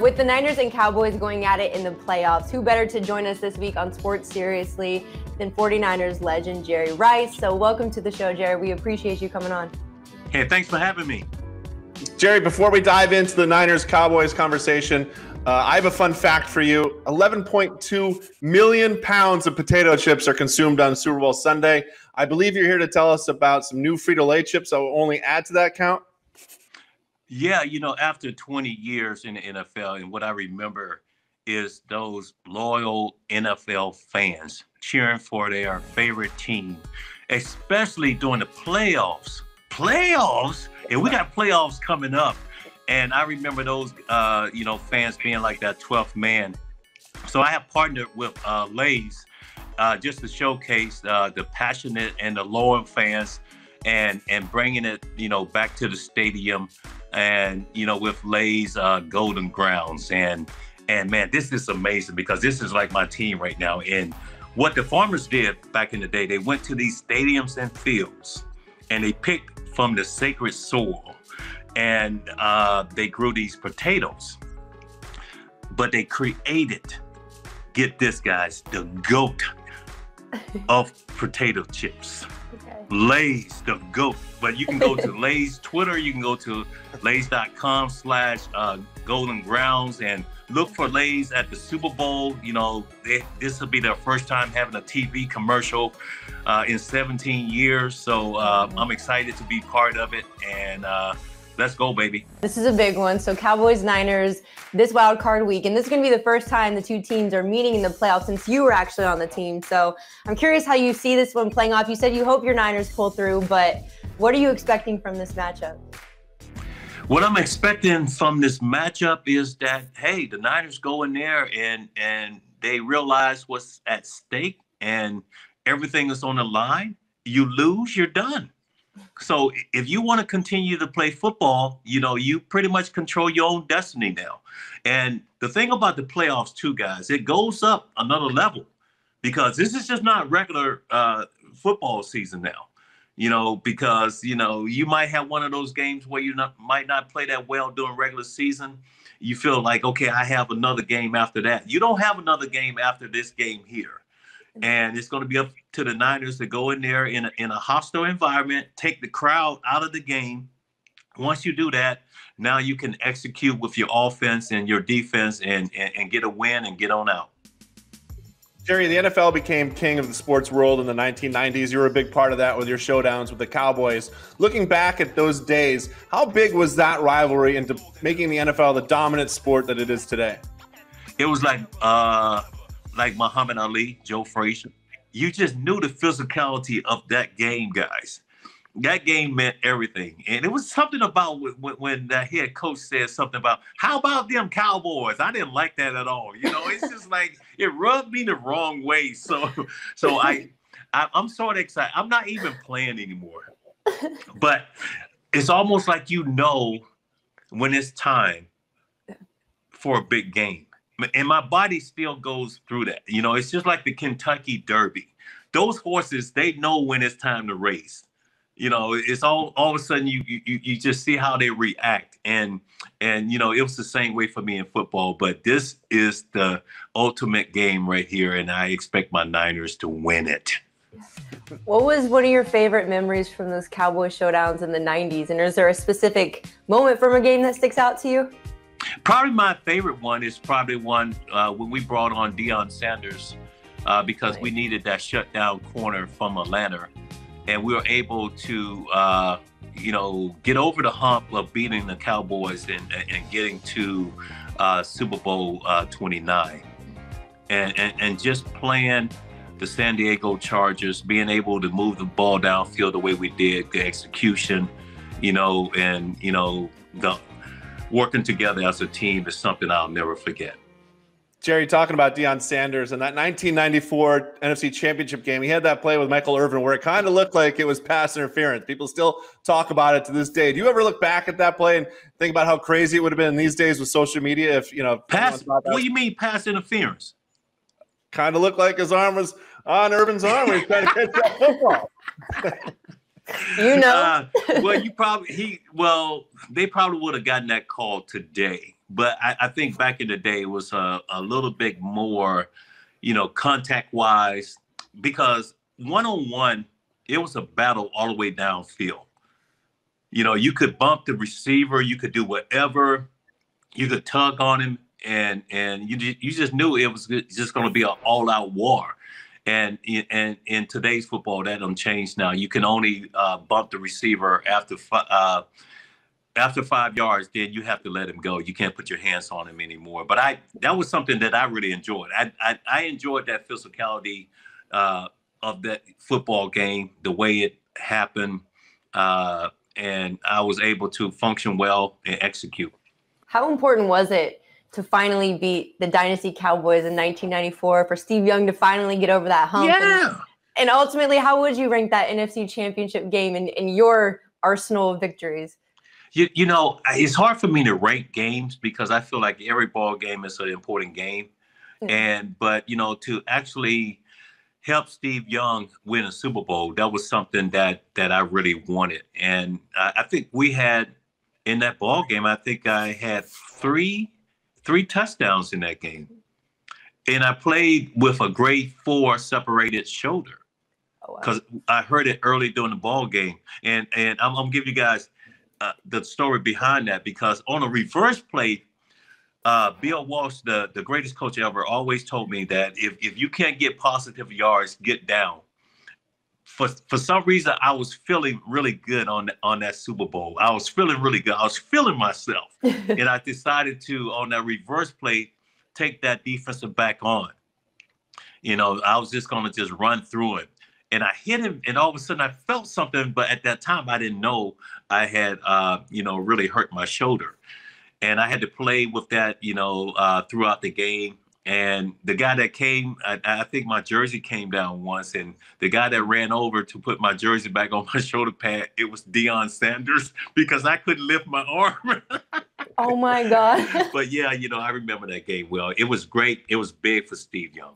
With the Niners and Cowboys going at it in the playoffs, who better to join us this week on Sports Seriously than 49ers legend Jerry Rice. So welcome to the show, Jerry. We appreciate you coming on. Hey, thanks for having me. Jerry, before we dive into the Niners-Cowboys conversation, I have a fun fact for you. 11.2 million pounds of potato chips are consumed on Super Bowl Sunday. I believe you're here to tell us about some new Frito-Lay chips that will only add to that count. Yeah, you know, after 20 years in the NFL, and what I remember is those loyal NFL fans cheering for their favorite team, especially during the playoffs. And we got playoffs coming up. And I remember those, fans being like that 12th man. So I have partnered with Lay's just to showcase the passionate and the loyal fans and bringing it, back to the stadium and, with Lay's Golden Grounds. And man, this is amazing because this is like my team right now. And what the farmers did back in the day, they went to these stadiums and fields and they picked from the sacred soil and they grew these potatoes. But they created, get this guys, the GOAT of potato chips. Okay. Lay's, the GOAT. But you can go to Lay's Twitter, you can go to lays.com/golden grounds and look for Lay's at the Super Bowl. This will be their first time having a TV commercial in 17 years. So I'm excited to be part of it. And let's go, baby. This is a big one. So Cowboys-Niners this wild card week. And this is going to be the first time the two teams are meeting in the playoffs since you were actually on the team. So I'm curious how you see this one playing off. You said you hope your Niners pull through, but what are you expecting from this matchup? What I'm expecting from this matchup is that, hey, the Niners go in there and they realize what's at stake and everything is on the line. You lose, you're done. So if you want to continue to play football, you pretty much control your own destiny now. And the thing about the playoffs too, guys, it goes up another level because this is just not regular football season now. Because, you might have one of those games where you might not play that well during regular season. You feel like, okay, I have another game after that. You don't have another game after this game here. And it's going to be up to the Niners to go in there in a hostile environment, take the crowd out of the game. Once you do that, now you can execute with your offense and your defense and get a win and get on out. Jerry, the NFL became king of the sports world in the 1990s. You were a big part of that with your showdowns with the Cowboys. Looking back at those days, how big was that rivalry into making the NFL the dominant sport that it is today? It was like Muhammad Ali, Joe Frazier. You just knew the physicality of that game, guys. That game meant everything. And it was something about when the head coach said something about, how about them Cowboys? I didn't like that at all. It's just like, it rubbed me the wrong way. So I'm sort of excited. I'm not even playing anymore. But it's almost like when it's time for a big game. And my body still goes through that. It's just like the Kentucky Derby. Those horses, they know when it's time to race. It's all of a sudden you just see how they react. And it was the same way for me in football. But this is the ultimate game right here, and I expect my Niners to win it. What was one of your favorite memories from those Cowboy showdowns in the 90s? And is there a specific moment from a game that sticks out to you? Probably my favorite one is probably one when we brought on Deion Sanders because we needed that shutdown corner from Atlanta. And we were able to, get over the hump of beating the Cowboys and getting to Super Bowl 29. And just playing the San Diego Chargers, being able to move the ball downfield the way we did, the execution, the working together as a team is something I'll never forget. Jerry, talking about Deion Sanders and that 1994 NFC Championship game, he had that play with Michael Irvin where it kind of looked like it was pass interference. People still talk about it to this day. Do you ever look back at that play and think about how crazy it would have been these days with social media if, pass? What do you mean pass interference? Kind of looked like his arm was on Irvin's arm when he was trying to catch that football. They probably would have gotten that call today. But I think back in the day it was a little bit more, contact-wise, because one-on-one, it was a battle all the way downfield. You could bump the receiver, you could do whatever, you could tug on him, and you just knew it was just going to be an all-out war. And in today's football, that don't change now. You can only bump the receiver after 5 yards, then you have to let him go. You can't put your hands on him anymore. But that was something that I really enjoyed. I enjoyed that physicality of that football game, the way it happened, and I was able to function well and execute. How important was it to finally beat the Dynasty Cowboys in 1994, for Steve Young to finally get over that hump? Yeah. And ultimately, how would you rank that NFC Championship game in your arsenal of victories? It's hard for me to rank games because I feel like every ball game is an important game. But to actually help Steve Young win a Super Bowl, that was something that I really wanted. And I think we had, in that ball game, I think I had three touchdowns in that game. And I played with a grade 4 separated shoulder because I heard it early during the ball game. And I'm giving you guys the story behind that, because on a reverse play, Bill Walsh, the greatest coach ever, always told me that if you can't get positive yards, get down. For some reason, I was feeling really good on that Super Bowl. I was feeling really good. I was feeling myself. And I decided to, on that reverse play, take that defensive back on. I was just going to just run through it. And I hit him, and all of a sudden I felt something, but at that time I didn't know I had, really hurt my shoulder. And I had to play with that, throughout the game. And the guy that came, I think my jersey came down once, and the guy that ran over to put my jersey back on my shoulder pad, it was Deion Sanders, because I couldn't lift my arm. Oh my God. But yeah, I remember that game well. It was great. It was big for Steve Young.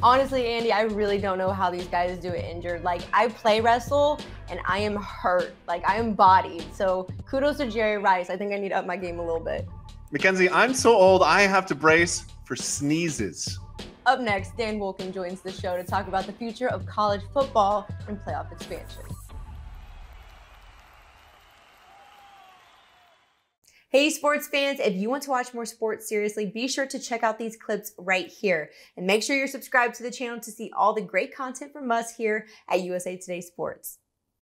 Honestly, Andy, I really don't know how these guys do it injured. Like, I play wrestle and I am hurt. Like, I am bodied. So kudos to Jerry Rice. I think I need to up my game a little bit. Mackenzie, I'm so old, I have to brace for sneezes. Up next, Dan Wolken joins the show to talk about the future of college football and playoff expansion. Hey sports fans, if you want to watch more sports seriously, be sure to check out these clips right here. And make sure you're subscribed to the channel to see all the great content from us here at USA Today Sports.